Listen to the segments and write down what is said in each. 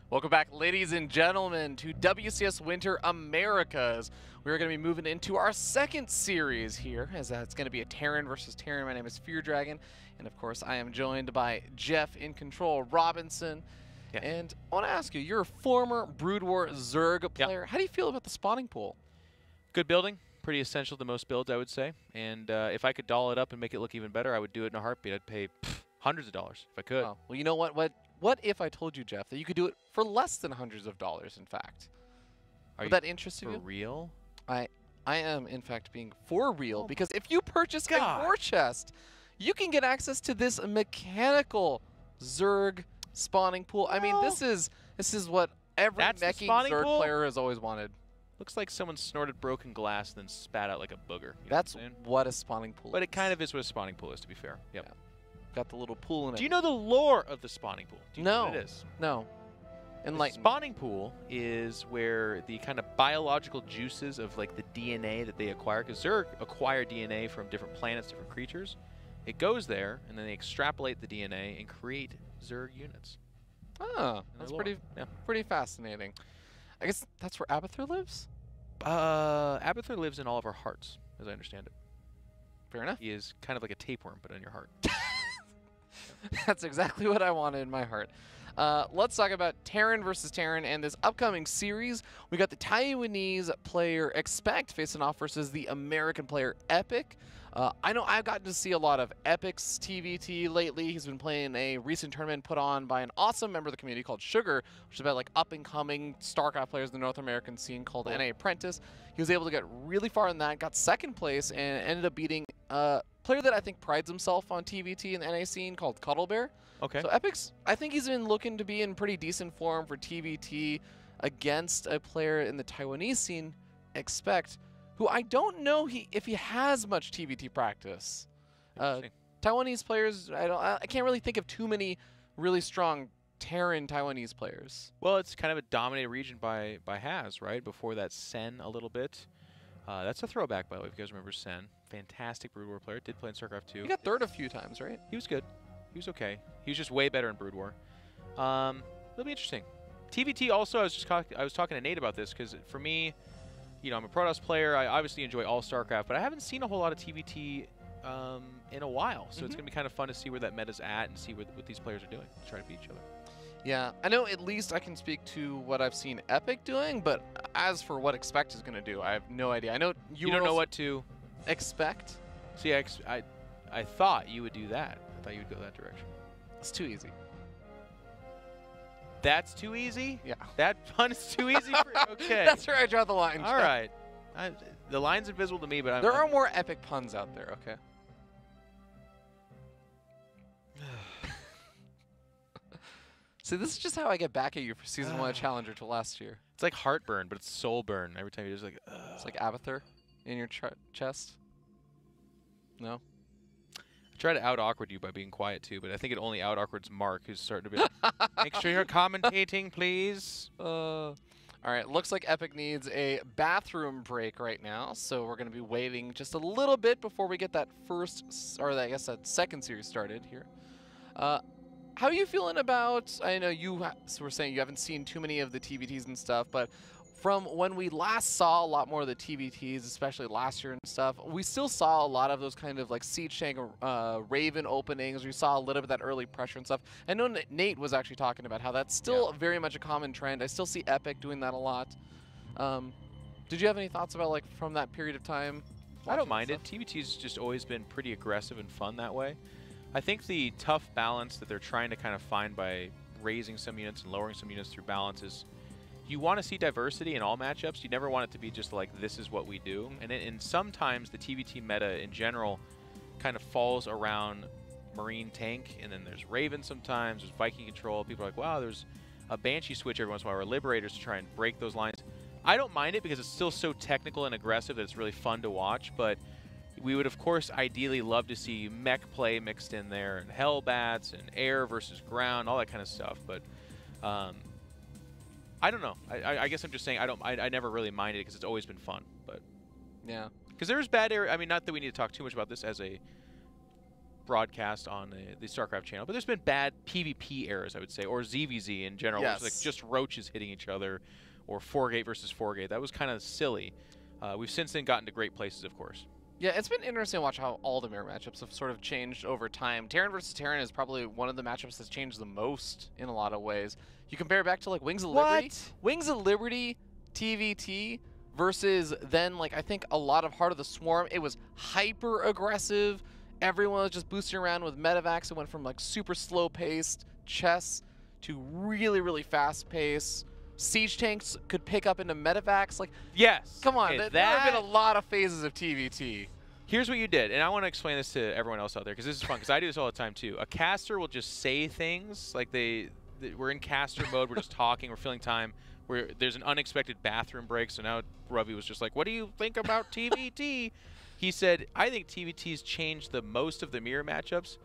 Welcome back, ladies and gentlemen, to WCS Winter Americas. We're going to be moving into our second series here, as it's going to be a Terran versus Terran. My name is Fear Dragon, and of course, I am joined by Jeff in control, Robinson. Yes. And I want to ask you, you're a former Brood War Zerg player. How do you feel about the spawning pool? Good building, pretty essential to most builds, I would say. And if I could doll it up and make it look even better, I would do it in a heartbeat. I'd pay hundreds of dollars if I could. Oh, well, you know what? What if I told you, Jeff, that you could do it for less than hundreds of dollars, in fact? Would that interest you? For real? I am, in fact, being for real, because if you purchase a war chest, you can get access to this mechanical Zerg spawning pool. I mean, this is what every meching Zerg player has always wanted. Looks like someone snorted broken glass and then spat out like a booger. That's what a spawning pool is. But it kind of is what a spawning pool is, to be fair. Yep. Yeah. Got the little pool in it. Do you know the lore of the spawning pool? Do you know what it is? No. The spawning pool is where the kind of biological juices of like the DNA that they acquire, because Zerg acquire DNA from different planets, different creatures. It goes there, and then they extrapolate the DNA and create Zerg units. Oh, that's pretty fascinating. I guess that's where Abathur lives? Abathur lives in all of our hearts, as I understand it. Fair enough. He is kind of like a tapeworm, but in your heart. That's exactly what I wanted in my heart. Let's talk about Terran versus Terran and this upcoming series. We got the Taiwanese player ExpecT facing off versus the American player ExpecT. I know I've gotten to see a lot of ExpecT's TvT lately. He's been playing a recent tournament put on by an awesome member of the community called Sugar, which is about like up-and-coming StarCraft players in the North American scene called NA Apprentice. He was able to get really far in that, got second place, and ended up beating a player that I think prides himself on TvT in the NA scene called Cuddlebear. Okay. So ExpecT's, I think he's been looking to be in pretty decent form for TvT against a player in the Taiwanese scene, ExpecT, who I don't know if he has much TvT practice. Taiwanese players, I can't really think of too many really strong Terran Taiwanese players. Well, it's kind of a dominated region by Haz, right? Before that, Sen a little bit. That's a throwback, by the way, if you guys remember Sen. Fantastic Brood War player. Did play in StarCraft 2. He got third a few times, right? He was good. He was okay. He was just way better in Brood War. It'll be interesting. TvT also, I was talking to Nate about this, because for me, you know, I'm a Protoss player. I obviously enjoy all StarCraft, but I haven't seen a whole lot of TvT in a while. So it's going to be kind of fun to see where that meta's at and see what these players are doing to try to beat each other. Yeah, I know at least I can speak to what I've seen ExpecT doing, but as for what ExpecT is going to do, I have no idea. I know you don't know what to expect. See, I thought you would do that. I thought you would go that direction. It's too easy. That's too easy? Yeah. That pun is too easy for you? Okay. That's where I draw the line. All right. The line's invisible to me, but there are more epic puns out there, okay? See, this is just how I get back at you for Season 1 of Challenger to last year. It's like heartburn, but it's soul burn. Every time you just like, It's like Abathur in your chest. No? I try to out-awkward you by being quiet, too, but I think it only out-awkwards Mark, who's starting to be like, make sure you're commentating, please. All right, looks like ExpecT needs a bathroom break right now, so we're going to be waiting just a little bit before we get that I guess that second series started here. How are you feeling about, I know you were saying you haven't seen too many of the TvTs and stuff, but from when we last saw a lot more of the TvTs, especially last year and stuff, we still saw a lot of those kind of like Siege Tank Raven openings. We saw a little bit of that early pressure and stuff. I know Nate was actually talking about how that's still very much a common trend. I still see ExpecT doing that a lot. Did you have any thoughts about like from that period of time? I don't mind it. TvT's just always been pretty aggressive and fun that way. I think the tough balance that they're trying to kind of find by raising some units and lowering some units through balance is you want to see diversity in all matchups. You never want it to be just like, this is what we do. And sometimes the TvT meta in general kind of falls around Marine tank, and then there's Raven sometimes, there's Viking control. People are like, wow, there's a Banshee switch every once in a while, or Liberators to try and break those lines. I don't mind it because it's still so technical and aggressive that it's really fun to watch, but we would, of course, ideally love to see mech play mixed in there, and Hellbats, and air versus ground, all that kind of stuff. But I don't know. I guess I'm just saying I never really minded it because it's always been fun. But yeah, because there's bad area. I mean, not that we need to talk too much about this as a broadcast on the StarCraft channel, but there's been bad PvP errors, I would say, or ZVZ in general, Yes. which is like just roaches hitting each other, or 4-gate versus 4-gate. That was kind of silly. We've since then gotten to great places, of course. Yeah, it's been interesting to watch how all the mirror matchups have sort of changed over time. Terran versus Terran is probably one of the matchups that's changed the most in a lot of ways. You compare back to like Wings of Liberty. Wings of Liberty, TvT, versus then like I think a lot of Heart of the Swarm. It was hyper aggressive. Everyone was just boosting around with medevacs. It went from like super slow paced chess to really, really fast pace. Siege tanks could pick up into medevacs. Like, yes. Come on, there have been a lot of phases of TvT. Here's what you did, and I want to explain this to everyone else out there because this is fun because I do this all the time too. A caster will just say things like we're in caster mode, we're just talking, we're filling time. There's an unexpected bathroom break, so now Ravi was just like, "What do you think about TvT?" He said, "I think TvT's changed the most of the mirror matchups."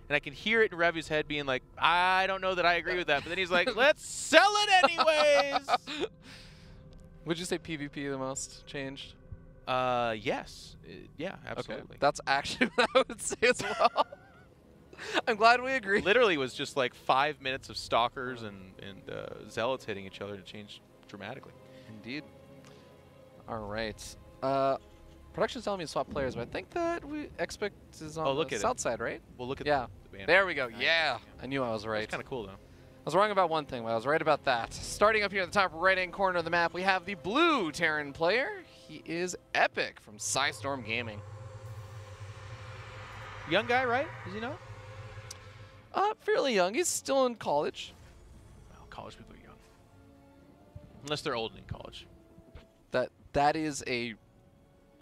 And I can hear it in Ravi's head being like, I don't know that I agree with that. But then he's like, let's sell it anyways. Would you say PvP the most changed? Yes. Yeah, absolutely. Okay. That's actually what I would say as well. I'm glad we agree. Literally was just like 5 minutes of stalkers and zealots hitting each other to change dramatically. Indeed. All right. Production's telling me to swap players, but I think that ExpecT is on the south side, right? We'll look at the banner. There we go. Yeah. I knew I was right. It's kind of cool, though. I was wrong about one thing, but I was right about that. Starting up here at the top right-hand corner of the map, we have the blue Terran player. He is ExpecT from Psystorm Gaming. Young guy, right? Is he not? Fairly young. He's still in college. Well, college people are young. Unless they're old in college. That is a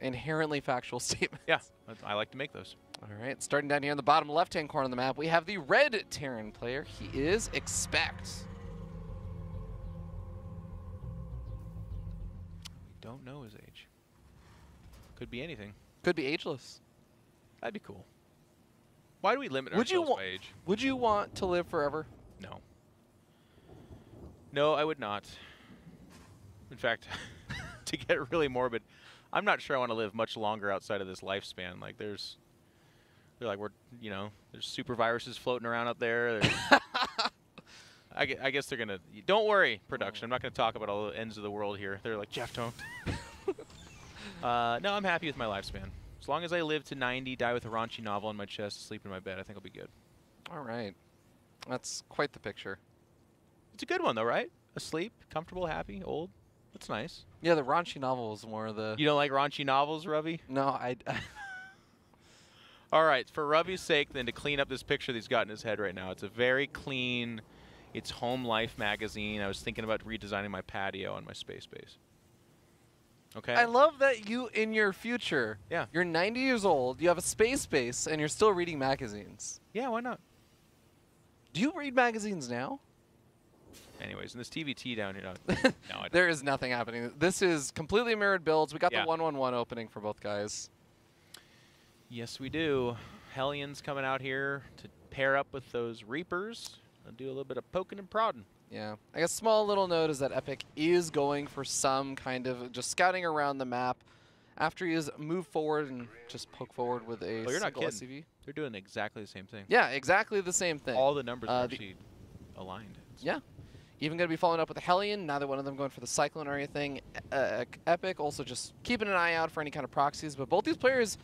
inherently factual statement. Yeah, I like to make those. All right, starting down here in the bottom left-hand corner of the map, we have the red Terran player. He is ExpecT. We don't know his age. Could be anything. Could be ageless. That'd be cool. Why do we limit ourselves by age? Would you want to live forever? No. No, I would not. In fact, to get really morbid, I'm not sure I want to live much longer outside of this lifespan. Like there's super viruses floating around up there. I guess they're gonna. Don't worry, production. I'm not gonna talk about all the ends of the world here. They're like, Jeff, don't. No, I'm happy with my lifespan. As long as I live to 90, die with a raunchy novel on my chest, sleep in my bed, I think I'll be good. All right, that's quite the picture. It's a good one though, right? Asleep, comfortable, happy, old. That's nice. Yeah, the raunchy novel is more of the... You don't like raunchy novels, Ravi? No, I... All right, for Ravi's sake, then, to clean up this picture that he's got in his head right now, it's a very clean, it's Home Life magazine. I was thinking about redesigning my patio on my space base. Okay? I love that you, in your future, yeah, you're 90 years old, you have a space base, and you're still reading magazines. Yeah, why not? Do you read magazines now? Anyways, in this TvT down here, no, I don't. There is nothing happening. This is completely mirrored builds. We got the 1-1-1 opening for both guys. Yes, we do. Hellions coming out here to pair up with those Reapers and do a little bit of poking and prodding. Yeah. I guess small little note is that ExpecT is going for some kind of just scouting around the map after he has moved forward and just poke forward with a single SCV. They're doing exactly the same thing. Yeah, exactly the same thing. All the numbers are actually aligned. Yeah. Even going to be following up with a Hellion, neither one of them going for the Cyclone or anything. ExpecT also just keeping an eye out for any kind of proxies, but both these players,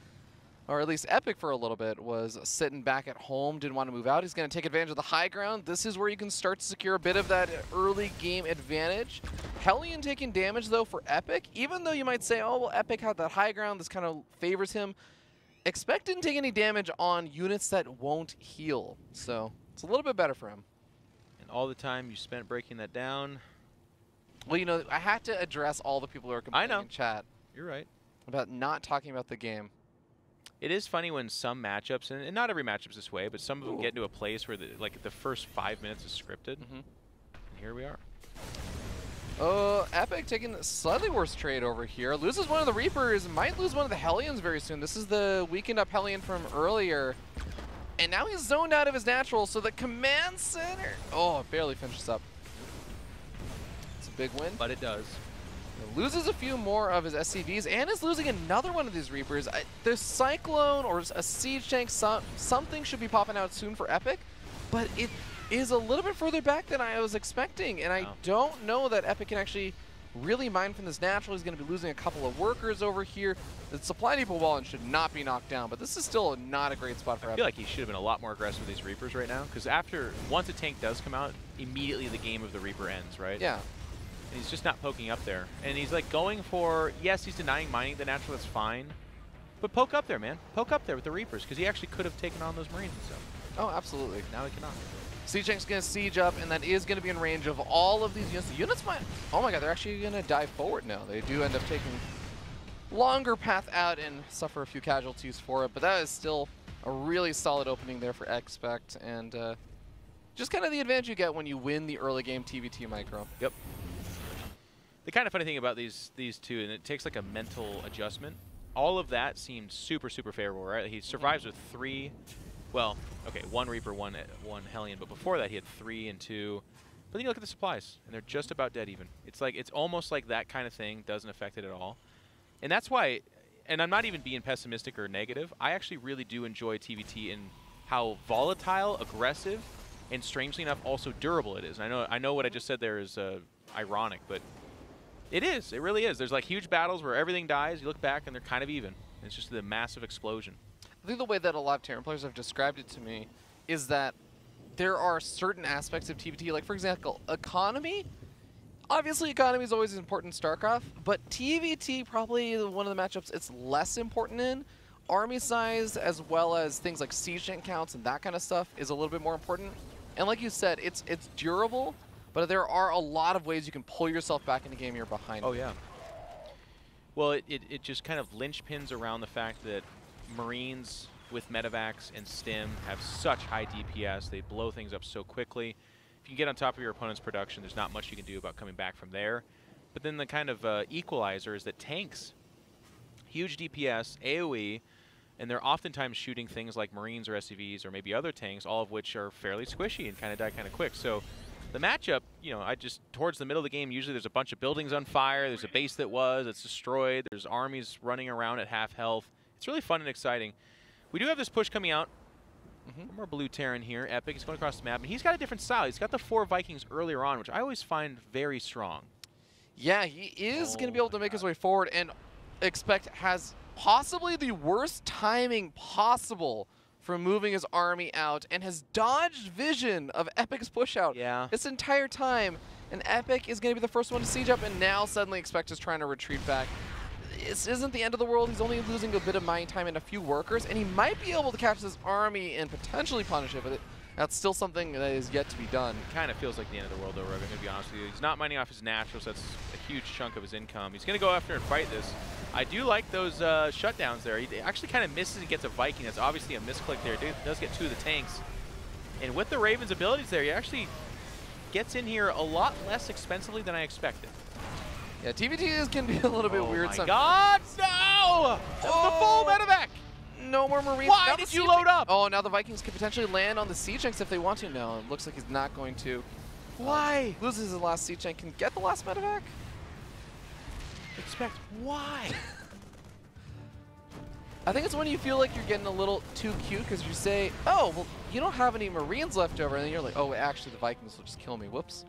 or at least ExpecT for a little bit, was sitting back at home, didn't want to move out. He's going to take advantage of the high ground. This is where you can start to secure a bit of that early game advantage. Hellion taking damage, though, for ExpecT. Even though you might say, oh, well, ExpecT had that high ground, this kind of favors him. ExpecT didn't take any damage on units that won't heal, so it's a little bit better for him. All the time you spent breaking that down. Well, you know, I had to address all the people who are complaining in chat. You're right. About not talking about the game. It is funny when some matchups, and not every matchup's this way, but some of them get into a place where the first 5 minutes is scripted. And here we are. Oh, ExpecT taking a slightly worse trade over here. Loses one of the Reapers, might lose one of the Hellions very soon. This is the weakened up Hellion from earlier. And now he's zoned out of his natural, so the command center... Oh, it barely finishes up. It's a big win. But it does. Loses a few more of his SCVs and is losing another one of these Reapers. The Cyclone or a Siege Tank, something should be popping out soon for Epic, but it is a little bit further back than I was expecting, and I don't know that Epic can actually really mine from this natural. He's going to be losing a couple of workers over here. The supply depot wall should not be knocked down, but this is still not a great spot for Epic. I feel like he should have been a lot more aggressive with these Reapers right now, because once a tank does come out, immediately the game of the Reaper ends, right? Yeah. And he's just not poking up there. And he's like going for, yes, he's denying mining the natural, that's fine. But poke up there, man. Poke up there with the Reapers, because he actually could have taken on those Marines and stuff. Oh, absolutely. Now he cannot. Siege Tank's going to siege up, and that is going to be in range of all of these units. The units might... Oh my god, they're actually going to dive forward now. They do end up taking longer path out and suffer a few casualties for it, but that is still a really solid opening there for ExpecT, and just kind of the advantage you get when you win the early game TvT micro. Yep. The kind of funny thing about these two, and it takes like a mental adjustment, all of that seemed super, super favorable, right? He survives with 3, well, okay, 1 Reaper, 1 Hellion, but before that he had 3 and 2. But then you look at the supplies, and they're just about dead even. It's almost like that kind of thing doesn't affect it at all. And that's why, and I'm not even being pessimistic or negative, I actually really do enjoy TvT in how volatile, aggressive, and strangely enough also durable it is. And I know what I just said there is ironic, but it is. It really is. There's like huge battles where everything dies. You look back and they're kind of even. It's just the massive explosion. I think the way that a lot of Terran players have described it to me is that there are certain aspects of TvT, like for example, economy. Obviously, economy is always important in StarCraft, but TvT probably one of the matchups it's less important in. Army size, as well as things like siege tank counts and that kind of stuff, is a little bit more important. And like you said, it's durable, but there are a lot of ways you can pull yourself back in the game you're behind. Oh, yeah. Well, it just kind of linchpins around the fact that Marines with medevacs and stim have such high DPS. They blow things up so quickly. If you can get on top of your opponent's production, there's not much you can do about coming back from there. But then the kind of equalizer is that tanks, huge DPS, AoE, and they're oftentimes shooting things like Marines or SCVs or maybe other tanks, all of which are fairly squishy and kind of die kind of quick. So the matchup, you know, towards the middle of the game, usually there's a bunch of buildings on fire, there's a base that's destroyed, there's armies running around at half health. It's really fun and exciting. We do have this push coming out. One more blue Terran here. Epic is going across the map, and he's got a different style. He's got the 4 Vikings earlier on, which I always find very strong. Yeah, he is going to be able to make his way forward, and ExpecT has possibly the worst timing possible for moving his army out, and has dodged vision of Epic's push out this entire time. And Epic is going to be the first one to siege up, and now suddenly ExpecT is trying to retreat back. This isn't the end of the world. He's only losing a bit of mine time and a few workers, and he might be able to catch this army and potentially punish it, but that's still something that is yet to be done. It kind of feels like the end of the world, though, Rogan, to be honest with you. He's not mining off his naturals. That's a huge chunk of his income. He's going to go after and fight this. I do like those shutdowns there. He actually kind of misses and gets a Viking. That's obviously a misclick there. He does get 2 of the tanks. And with the Raven's abilities there, he actually gets in here a lot less expensively than I expected. Yeah, TvT can be a little bit weird sometimes. God, no! The full medevac! No more Marines. Why did you load up? Oh, now the Vikings can potentially land on the siege tanks if they want to. No, it looks like he's not going to. Why? Loses his last siege tank. Can get the last medevac? ExpecT, why? I think it's when you feel like you're getting a little too cute because you say, oh, well, you don't have any Marines left over. And then you're like, oh, actually, the Vikings will just kill me. Whoops.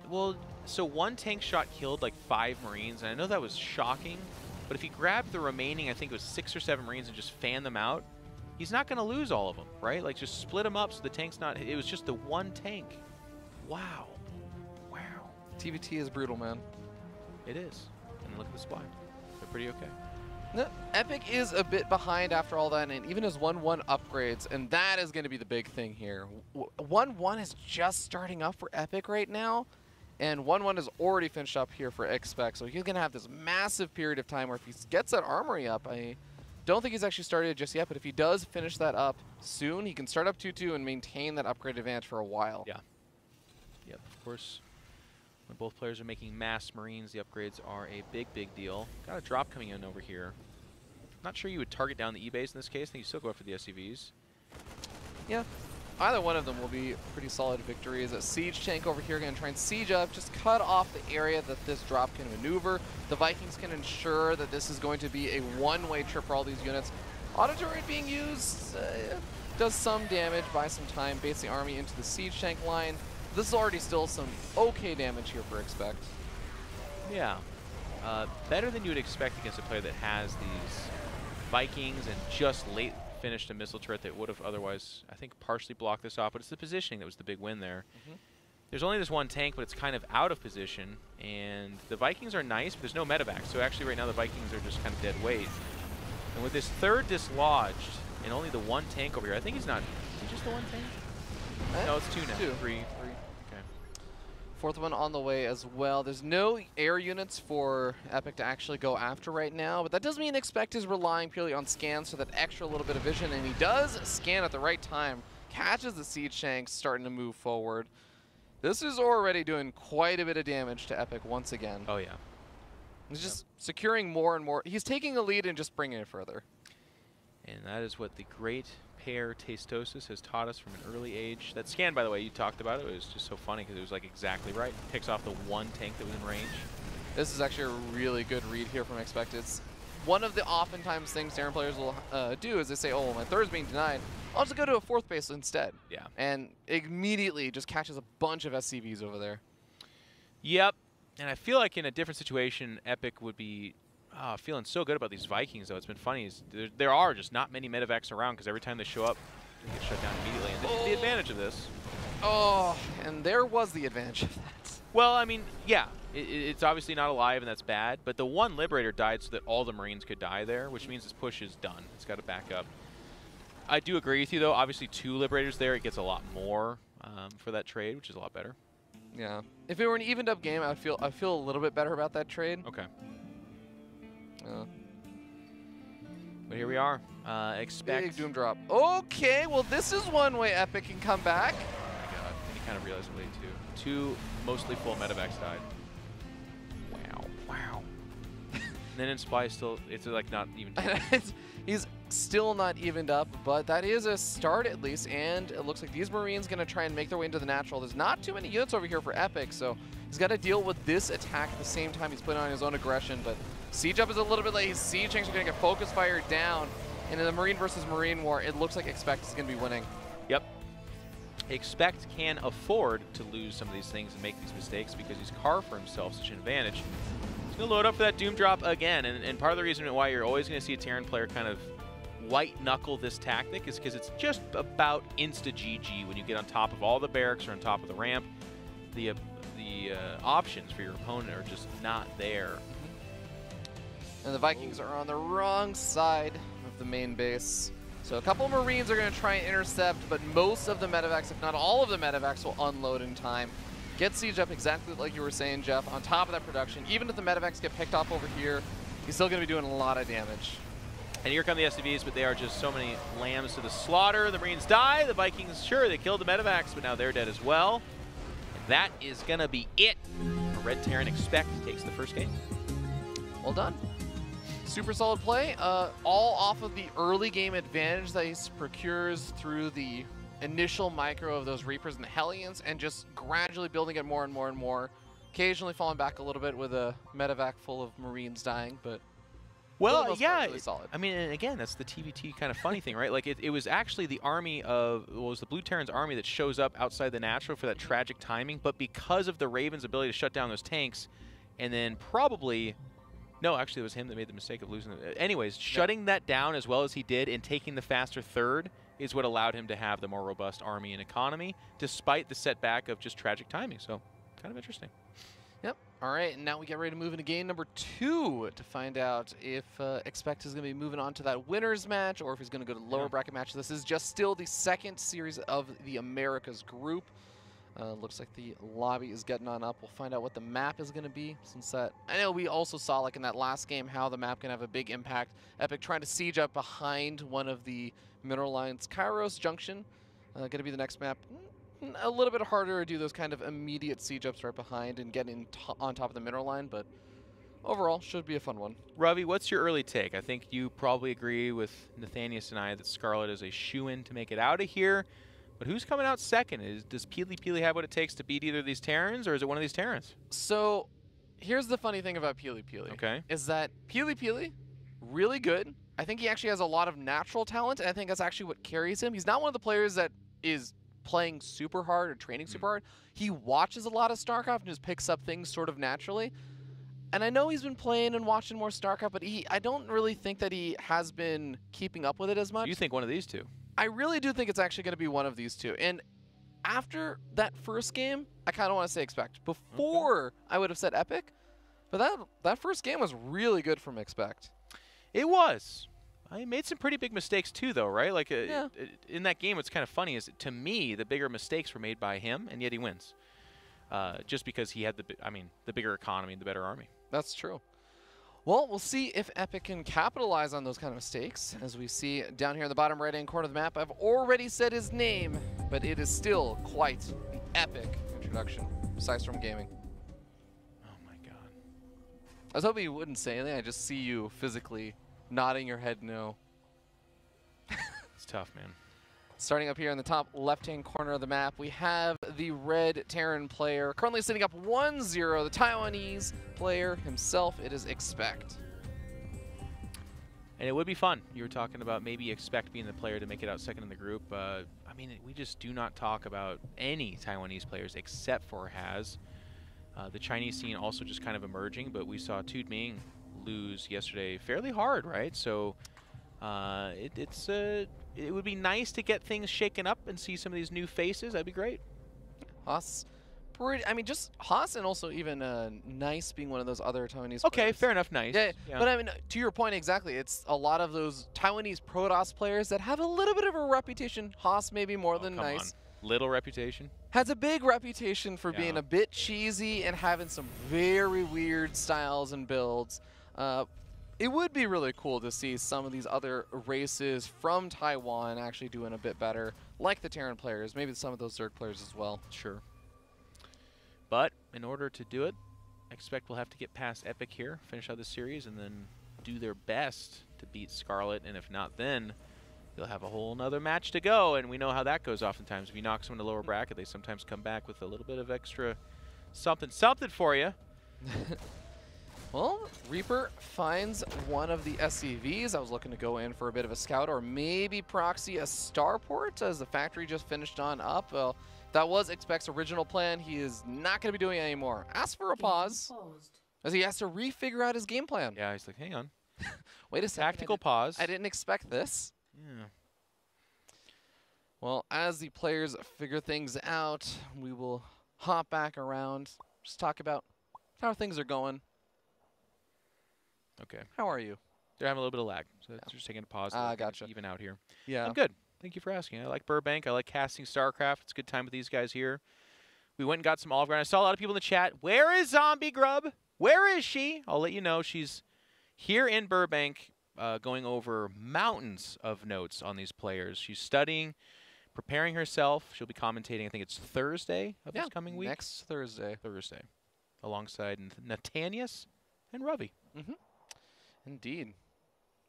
Well, so 1 tank shot killed like 5 Marines, and I know that was shocking, but if he grabbed the remaining, I think it was 6 or 7 Marines and just fanned them out, he's not going to lose all of them, right? Like, just split them up so the tank's not... It was just the 1 tank. Wow. Wow. TvT is brutal, man. It is. And look at the supply. They're pretty okay. No, Epic is a bit behind after all that, and even his 1-1 upgrades, and that is going to be the big thing here. 1-1 is just starting up for Epic right now, and 1-1 is already finished up here for ExpecT, so he's going to have this massive period of time where if he gets that armory up, I don't think he's actually started it just yet, but if he does finish that up soon, he can start up 2-2 and maintain that upgrade advantage for a while. Yeah. Yep, of course. When both players are making mass Marines, the upgrades are a big, big deal. Got a drop coming in over here. Not sure you would target down the E-base in this case. I think you still go after the SCVs. Yeah. either one of them will be pretty solid victories. A siege tank over here going to try and siege up, just cut off the area that this drop can maneuver. The Vikings can ensure that this is going to be a one-way trip for all these units. Auto turret being used does some damage, buys some time, baits the army into the siege tank line. This is already still some okay damage here for ExpecT. Yeah. Better than you would expect against a player that has these Vikings and just late finished a missile turret that would have otherwise, I think, partially blocked this off. But it's the positioning that was the big win there. There's only this one tank, but it's kind of out of position. And the Vikings are nice, but there's no medevac. So actually right now the Vikings are just kind of dead weight. And with this third dislodged and only the one tank over here, I think he's not, is he just the one tank? No, it's two now. Three. Okay. Fourth one on the way as well. There's no air units for ExpecT to actually go after right now, but that doesn't mean ExpecT is relying purely on scans for that extra little bit of vision, and he does scan at the right time, catches the siege tanks starting to move forward. This is already doing quite a bit of damage to ExpecT once again. Oh, yeah. He's just securing more and more. He's taking a lead and just bringing it further. And that is what the great pair Tastosis has taught us from an early age. That scan, by the way, you talked about it was just so funny because it was like exactly right. Picks off the one tank that was in range. This is actually a really good read here from ExpecT. It's one of the oftentimes things Terran players will do is they say, oh, my third's being denied. I'll just go to a fourth base instead. Yeah. And immediately just catches a bunch of SCVs over there. Yep. And I feel like in a different situation, ExpecT would be feeling so good about these Vikings, though. It's been funny. Is there are just not many medevacs around because every time they show up, they get shut down immediately. And this is the advantage of this. Oh, and there was the advantage of that. Well, I mean, yeah, it's obviously not alive, and that's bad. But the one Liberator died so that all the Marines could die there, which means this push is done. It's got to back up. I do agree with you, though. Obviously, 2 Liberators there, it gets a lot more for that trade, which is a lot better. Yeah. If it were an evened up game, I feel a little bit better about that trade. Okay. But here we are. ExpecT. Big Doom drop. Okay, well this is one way ExpecT can come back. Oh my god, and he kind of realized it late too. 2 mostly full medevacs died. Wow. And then in Spy still, it's like not even. He's still not evened up, but that is a start at least, and it looks like these Marines gonna try and make their way into the natural. There's not too many units over here for ExpecT, so he's got to deal with this attack at the same time he's putting on his own aggression, but siege up is a little bit late. His siege tanks are gonna get focus fired down, and in the Marine versus Marine war, it looks like ExpecT is gonna be winning. Yep. ExpecT can afford to lose some of these things and make these mistakes because he's carved for himself such an advantage. He's gonna load up for that Doom drop again, and part of the reason why you're always gonna see a Terran player kind of white knuckle this tactic is because it's just about insta GG when you get on top of all the barracks or on top of the ramp. The options for your opponent are just not there. And the Vikings are on the wrong side of the main base. So a couple of Marines are going to try and intercept, but most of the medevacs, if not all of the medevacs, will unload in time. Get siege up exactly like you were saying, Jeff, on top of that production. Even if the medevacs get picked off over here, he's still going to be doing a lot of damage. And here come the SCVs, but they are just so many lambs to the slaughter. The Marines die. The Vikings, sure, they killed the medevacs, but now they're dead as well. And that is going to be it for Red Terran. ExpecT takes the first game. Well done. Super solid play, all off of the early game advantage that he procures through the initial micro of those Reapers and the Hellions, and just gradually building it more and more and more. Occasionally falling back a little bit with a medevac full of Marines dying, but well, yeah, really solid. I mean, and again, that's the TvT kind of funny thing, right? Like, it was actually the army of, well, it was the Blue Terran's army that shows up outside the natural for that tragic timing, but because of the Ravens' ability to shut down those tanks, and then probably, no, actually it was him that made the mistake of losing them. Anyways, shutting that down as well as he did and taking the faster third is what allowed him to have the more robust army and economy, despite the setback of just tragic timing, so kind of interesting. Yep. All right, and now we get ready to move into game number 2 to find out if ExpecT is going to be moving on to that winners match or if he's going to go to lower bracket match. This is just still the second series of the Americas group. Looks like the lobby is getting on up. We'll find out what the map is going to be, since that, I know we also saw, like in that last game, how the map can have a big impact. ExpecT trying to siege up behind one of the mineral lines. Kairos Junction going to be the next map. A little bit harder to do those kind of immediate siege ups right behind and getting on top of the mineral line, but overall should be a fun one. Ravi, what's your early take? I think you probably agree with Nathanius and I that Scarlet is a shoo-in to make it out of here, But who's coming out second? Does Peely have what it takes to beat either of these Terrans, or is it one of these Terrans? So here's the funny thing about Peely, Okay. is that Peely, really good. I think he actually has a lot of natural talent, and I think that's actually what carries him. He's not one of the players that is playing super hard or training super hard. He watches a lot of StarCraft and just picks up things sort of naturally. And I know he's been playing and watching more StarCraft, but I don't really think that he has been keeping up with it as much. You think one of these two? I really do think it's actually going to be one of these two. And after that first game, I kind of want to say ExpecT. Before, I would have said Epic. But that first game was really good from ExpecT. It was. I made some pretty big mistakes too, though, right? Like in that game, what's kind of funny is, to me, the bigger mistakes were made by him, and yet he wins. Just because he had the bigger economy and the better army. That's true. Well, we'll see if Epic can capitalize on those kind of mistakes. As we see down here in the bottom right-hand corner of the map, I've already said his name, but it is still quite the epic introduction. Systrom Gaming. Oh my god. I was hoping you wouldn't say anything. I just see you physically nodding your head no. It's tough, man. Starting up here in the top left-hand corner of the map, we have the red Terran player, currently sitting up 1-0, the Taiwanese player himself. It is ExpecT. And it would be fun. You were talking about maybe ExpecT being the player to make it out second in the group. I mean, we just do not talk about any Taiwanese players except for Haz. The Chinese scene also just kind of emerging, but we saw Tu Ming lose yesterday fairly hard, right? So it would be nice to get things shaken up and see some of these new faces. That'd be great. Haas, just Haas, and also even Nice being one of those other Taiwanese Okay, players. fair enough, Nice. Yeah, but I mean, to your point exactly, it's a lot of those Taiwanese Protoss players that have a little bit of a reputation. Haas maybe more than Nice. Little reputation? Has a big reputation for being a bit cheesy and having some very weird styles and builds. It would be really cool to see some of these other races from Taiwan actually doing a bit better, like the Terran players, maybe some of those Zerg players as well. Sure. But in order to do it, ExpecT will have to get past Epic here, finish out this series, and then do their best to beat Scarlet. And if not, then they'll have a whole nother match to go. And we know how that goes oftentimes. If you knock someone in the lower bracket, they sometimes come back with a little bit of extra something for you. Well, Reaper finds one of the SCVs. I was looking to go in for a bit of a scout or maybe proxy a starport as the factory just finished on up. Well, that was ExpecT's original plan. He is not going to be doing it anymore. Ask for a pause as he has to refigure out his game plan. Yeah, he's like, hang on. Wait a second. Tactical pause. I didn't expect this. Yeah. Well, as the players figure things out, we will hop back around, just talk about how things are going. Okay. How are you? They're having a little bit of lag, so it's just taking a pause. Gotcha. Even out here. Yeah. I'm good. Thank you for asking. I like Burbank. I like casting StarCraft. It's a good time with these guys here. We went and got some Olive Garden. I saw a lot of people in the chat. Where is Zombie Grub? Where is she? I'll let you know. She's here in Burbank going over mountains of notes on these players. She's studying, preparing herself. She'll be commentating, I think it's Thursday of this coming week. Next Thursday. Alongside Nathanius and Ravi. Mm-hmm. Indeed.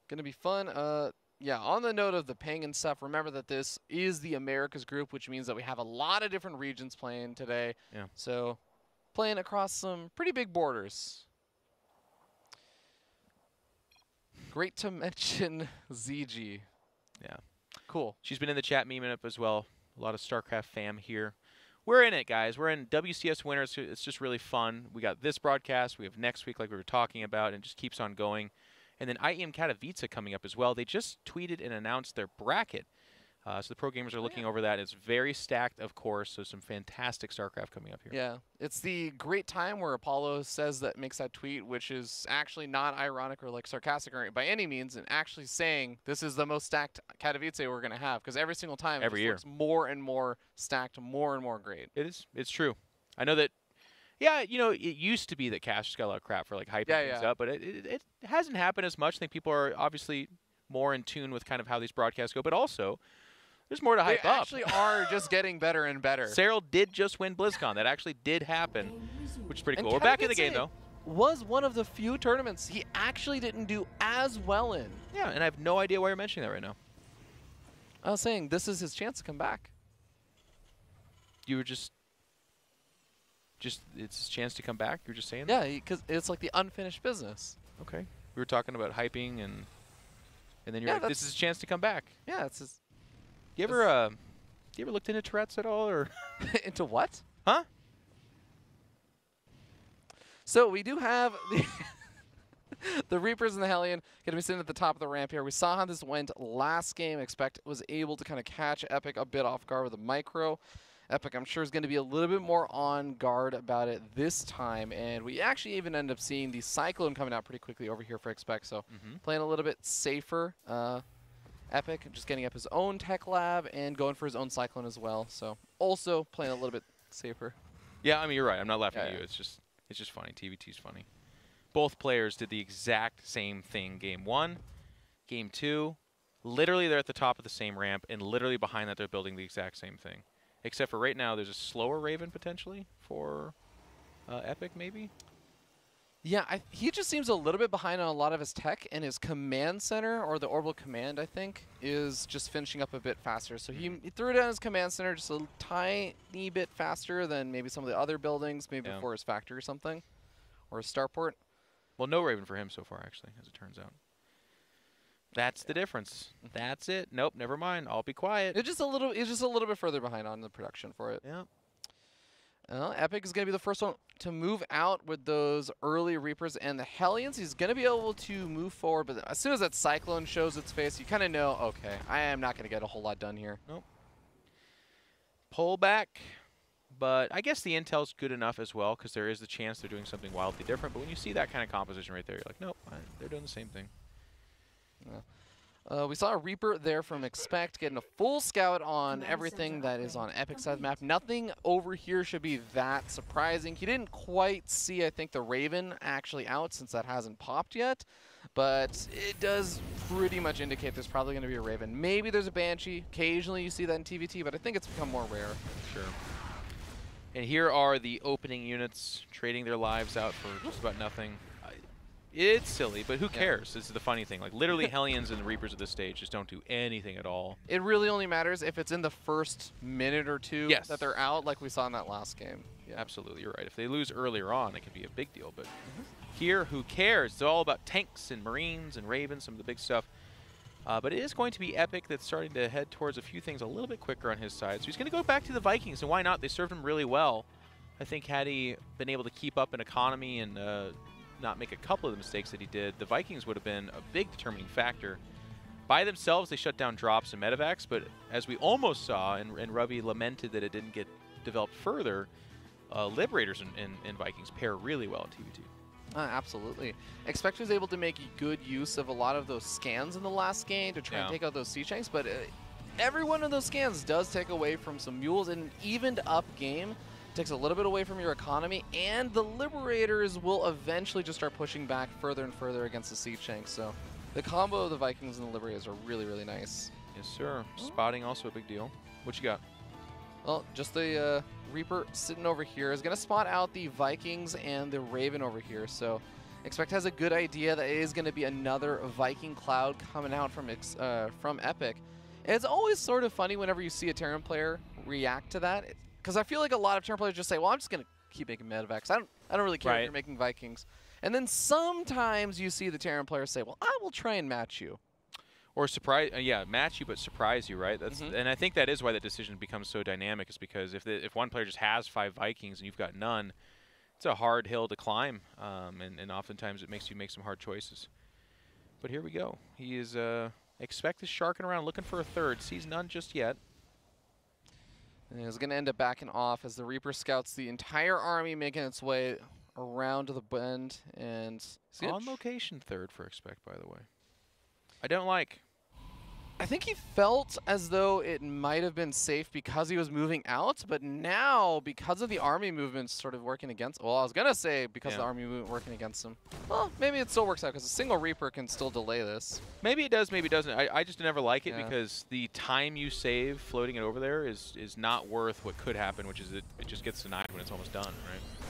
Going to be fun. Yeah, on the note of the ping and stuff, remember that this is the Americas group, which means that we have a lot of different regions playing today. Yeah. So playing across some pretty big borders. Great to mention ZG. Yeah. Cool. She's been in the chat memeing up as well. A lot of StarCraft fam here. We're in it, guys. We're in WCS winners. It's just really fun. We got this broadcast. We have next week, like we were talking about, and it just keeps on going. And then IEM Katowice coming up as well. They just tweeted and announced their bracket. So the pro gamers are looking over that. It's very stacked, of course, so some fantastic StarCraft coming up here. Yeah, it's the great time where Apollo makes that tweet, which is actually not ironic or like sarcastic or by any means, and actually saying this is the most stacked Katowice we're going to have, because every single time every year looks more and more stacked, more and more great. It is. It's true. I know that. Yeah, you know, it used to be that Cash just got a lot of crap for like hyping things up, but it hasn't happened as much. I think people are obviously more in tune with kind of how these broadcasts go, but also there's more to hype up. They actually are just getting better and better. Cyril did just win BlizzCon. That actually did happen, which is pretty cool. And We're back in the game, though. Was one of the few tournaments he actually didn't do as well in. Yeah, and I have no idea why you're mentioning that right now. I was saying this is his chance to come back. You were just it's his chance to come back. You were just saying. Yeah, because it's like the unfinished business. Okay. We were talking about hyping and then you're Yeah, like, this is a chance to come back. Yeah, it's just. You ever looked into Tourette's at all, or? Into what? Huh? So we do have the the Reapers and the Hellion going to be sitting at the top of the ramp here. We saw how this went last game. ExpecT was able to kind of catch ExpecT a bit off guard with a micro. ExpecT, I'm sure, is going to be a little bit more on guard about it this time. And we actually even end up seeing the Cyclone coming out pretty quickly over here for ExpecT. So playing a little bit safer. ExpecT just getting up his own tech lab and going for his own Cyclone as well. So also playing a little bit safer. Yeah, I mean, you're right. I'm not laughing at you. It's just funny. TvT's funny. Both players did the exact same thing. Game 1, Game 2. Literally, they're at the top of the same ramp, and literally behind that, they're building the exact same thing. Except for right now, there's a slower Raven potentially for ExpecT, maybe? Yeah, he just seems a little bit behind on a lot of his tech, and his command center, or the orbital command, I think, is just finishing up a bit faster. So he threw down his command center just a tiny bit faster than maybe some of the other buildings, maybe before his factory or something, or his starport. Well, no Raven for him so far, actually, as it turns out. That's the difference. That's it. Nope, never mind. I'll be quiet. It's just a little bit further behind on the production for it. Yeah. ExpecT is going to be the first one to move out with those early Reapers and the Hellions. He's going to be able to move forward, but as soon as that Cyclone shows its face, you kind of know, okay, I am not going to get a whole lot done here. Nope. Pull back. But I guess the intel's good enough as well, because there is the chance they're doing something wildly different. But when you see that kind of composition right there, you're like, nope, they're doing the same thing. Yeah. We saw a Reaper there from ExpecT getting a full scout on everything that is on ExpecT's side of the map. Nothing over here should be that surprising. He didn't quite see, I think, the Raven actually out since that hasn't popped yet. But it does pretty much indicate there's probably going to be a Raven. Maybe there's a Banshee. Occasionally you see that in TvT, but I think it's become more rare. Sure. And here are the opening units trading their lives out for just about nothing. It's silly, but who cares? This is the funny thing. Like, literally, Hellions and the Reapers at this stage just don't do anything at all. It really only matters if it's in the first minute or two that they're out, like we saw in that last game. Yeah. Absolutely, you're right. If they lose earlier on, it can be a big deal. But here, who cares? It's all about tanks and Marines and Ravens, some of the big stuff. But it is going to be ExpecT that's starting to head towards a few things a little bit quicker on his side. So he's going to go back to the Vikings, and why not? They served him really well. I think had he been able to keep up an economy and not make a couple of the mistakes that he did, the Vikings would have been a big determining factor. By themselves, they shut down drops and medevacs, but as we almost saw, and Ravi lamented that it didn't get developed further, Liberators and Vikings pair really well at TvT. Absolutely. ExpecT was able to make good use of a lot of those scans in the last game to try and take out those sea shanks, but every one of those scans does take away from some mules. In an evened up game, takes a little bit away from your economy, and the Liberators will eventually just start pushing back further and further against the sea shanks. So the combo of the Vikings and the Liberators are really, really nice. Yes, sir. Spotting also a big deal. What you got? Well, just the Reaper sitting over here is going to spot out the Vikings and the Raven over here. So ExpecT has a good idea that it is going to be another Viking cloud coming out from ExpecT. And it's always sort of funny whenever you see a Terran player react to that, because I feel like a lot of Terran players just say, well, I'm just going to keep making medevacs. I don't really care if you're making Vikings. And then sometimes you see the Terran players say, well, I will try and match you. Or surprise, match you but surprise you, right? That's and I think that is why the decision becomes so dynamic, is because if one player just has 5 Vikings and you've got none, it's a hard hill to climb, and oftentimes it makes you make some hard choices. But here we go. He is ExpecT is sharking around, looking for a third. Sees none just yet. And he's going to end up backing off as the Reaper scouts the entire army, making its way around to the bend. And on location third for ExpecT, by the way. I don't like. I think he felt as though it might have been safe because he was moving out, but now, because of the army movement sort of working against, well, I was going to say because of the army movement working against him. Well, maybe it still works out because a single Reaper can still delay this. Maybe it does, maybe it doesn't. I just never like it because the time you save floating it over there is not worth what could happen, which is it just gets denied when it's almost done, right?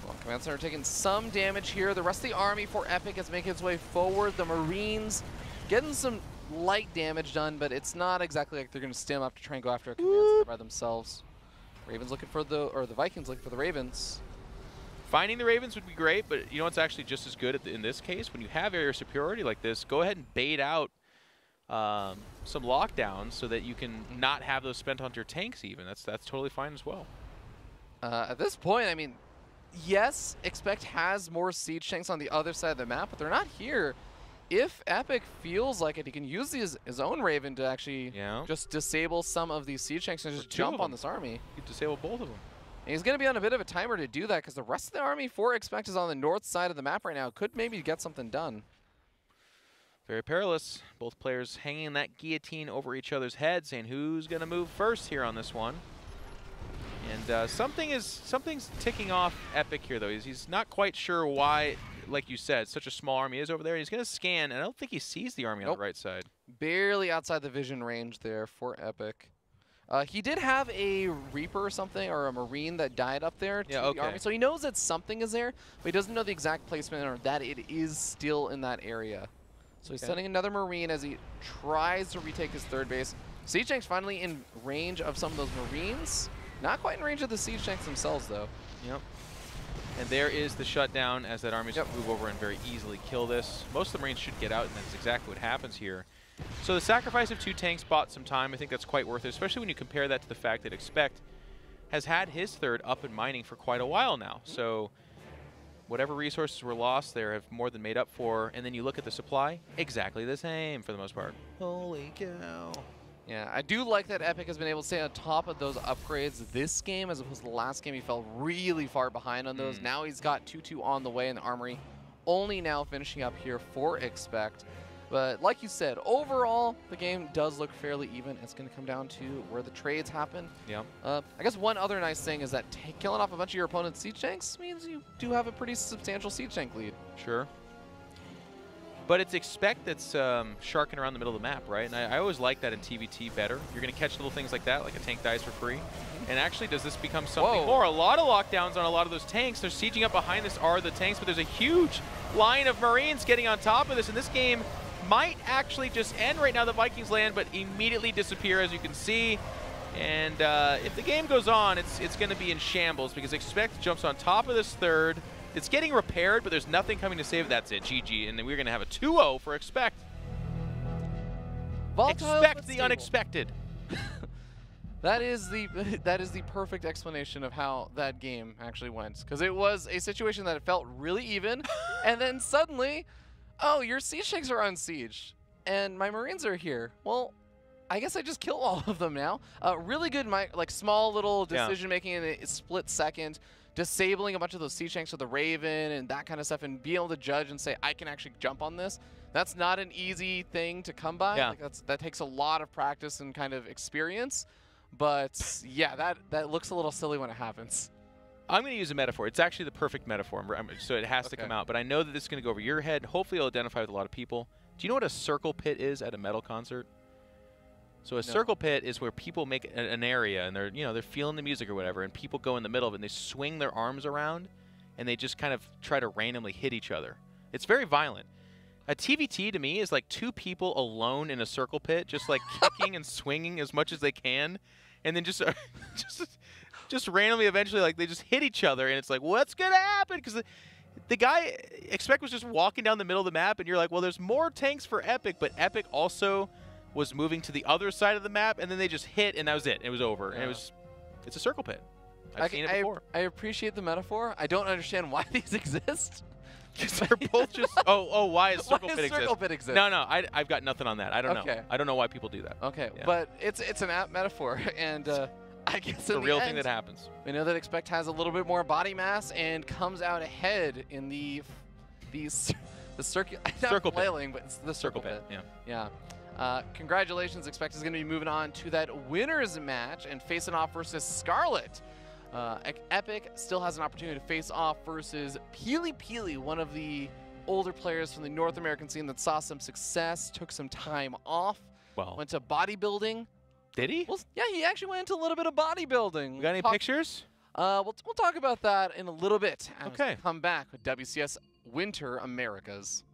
Well, Command Center taking some damage here. The rest of the army for ExpecT is making its way forward. The Marines getting some light damage done, but it's not exactly like they're going to stem up to try and go after a command center by themselves. Ravens looking for the Vikings looking for the Ravens. Finding the Ravens would be great, but you know what's actually just as good in this case? When you have area superiority like this, go ahead and bait out some lockdowns so that you can not have those spent onto your tanks even. That's totally fine as well. At this point, I mean, yes, ExpecT has more siege tanks on the other side of the map, but they're not here. If Epic feels like it, he can use his own Raven to actually just disable some of these siege tanks and just jump on this army. You can disable both of them. And he's going to be on a bit of a timer to do that because the rest of the army for ExpecT is on the north side of the map right now. Could maybe get something done. Very perilous. Both players hanging that guillotine over each other's heads, saying who's going to move first here on this one. And something's ticking off Epic here, though. He's not quite sure why, like you said, such a small army is over there. He's going to scan, and I don't think he sees the army on the right side. Barely outside the vision range there for Epic. He did have a Reaper or something, or a Marine that died up there to the army. So he knows that something is there, but he doesn't know the exact placement or that it is still in that area. So he's sending another Marine as he tries to retake his third base. Siege Tank's finally in range of some of those Marines. Not quite in range of the Siege Tanks themselves, though. Yep. And there is the shutdown as that army's going to move over and very easily kill this. Most of the Marines should get out, and that's exactly what happens here. So the sacrifice of 2 tanks bought some time. I think that's quite worth it, especially when you compare that to the fact that ExpecT has had his third up and mining for quite a while now. So whatever resources were lost there have more than made up for. And then you look at the supply, exactly the same for the most part. Holy cow. Yeah, I do like that Epic has been able to stay on top of those upgrades this game as opposed to the last game. He fell really far behind on those. Now he's got 2-2 on the way in the armory. Only now finishing up here for ExpecT. But like you said, overall, the game does look fairly even. It's going to come down to where the trades happen. Yeah. I guess one other nice thing is that killing off a bunch of your opponent's siege tanks means you do have a pretty substantial siege tank lead. Sure. But it's ExpecT that's sharking around the middle of the map, right? And I always like that in TvT better. You're going to catch little things like that, like a tank dies for free. And actually, does this become something more? A lot of lockdowns on a lot of those tanks. They're sieging up behind this are the tanks, but there's a huge line of Marines getting on top of this. And this game might actually just end right now. The Vikings land, but immediately disappear, as you can see. And if the game goes on, it's going to be in shambles because ExpecT jumps on top of this third. It's getting repaired, but there's nothing coming to save it. That's it, GG. And then we're going to have a 2-0 for ExpecT. Expect the unexpected. That is the perfect explanation of how that game actually went. Because it was a situation that it felt really even, and then suddenly, oh, your siege tanks are on siege, and my Marines are here. Well, I guess I just kill all of them now. Really good, like small little decision making in a split second, disabling a bunch of those siege tanks with the Raven and that kind of stuff, and being able to judge and say I can actually jump on this. That's not an easy thing to come by. Yeah. Like that takes a lot of practice and kind of experience. But yeah, that looks a little silly when it happens. I'm going to use a metaphor. It's actually the perfect metaphor, so it has to come out. But I know that this is going to go over your head. Hopefully, it'll identify with a lot of people. Do you know what a circle pit is at a metal concert? So a circle pit is where people make an area, and they're feeling the music or whatever, and people go in the middle of it, and they swing their arms around, and they just kind of try to randomly hit each other. It's very violent. A TvT to me is like 2 people alone in a circle pit, just like kicking and swinging as much as they can, and then just randomly eventually like they just hit each other, and it's like, what's gonna happen? Because the guy ExpecT was just walking down the middle of the map, and you're like, well, there's more tanks for Epic, but Epic also was moving to the other side of the map, and then they just hit, and that was it. It was over, and it's a circle pit. I've seen it before. I appreciate the metaphor. I don't understand why these exist. Because they're both just why is circle pit exist? No, I've got nothing on that. I don't know. I don't know why people do that. Okay, but it's an apt metaphor, and I guess it's a real thing that happens. We know that ExpecT has a little bit more body mass and comes out ahead in the circle flailing, but it's the circle pit. Yeah. Congratulations, ExpecT is going to be moving on to that winners match and facing off versus Scarlet. Epic still has an opportunity to face off versus Peely, one of the older players from the North American scene that saw some success, took some time off, went to bodybuilding. Did he? Well, yeah, he actually went into a little bit of bodybuilding. We got any pictures? We'll talk about that in a little bit. As we come back with WCS Winter Americas.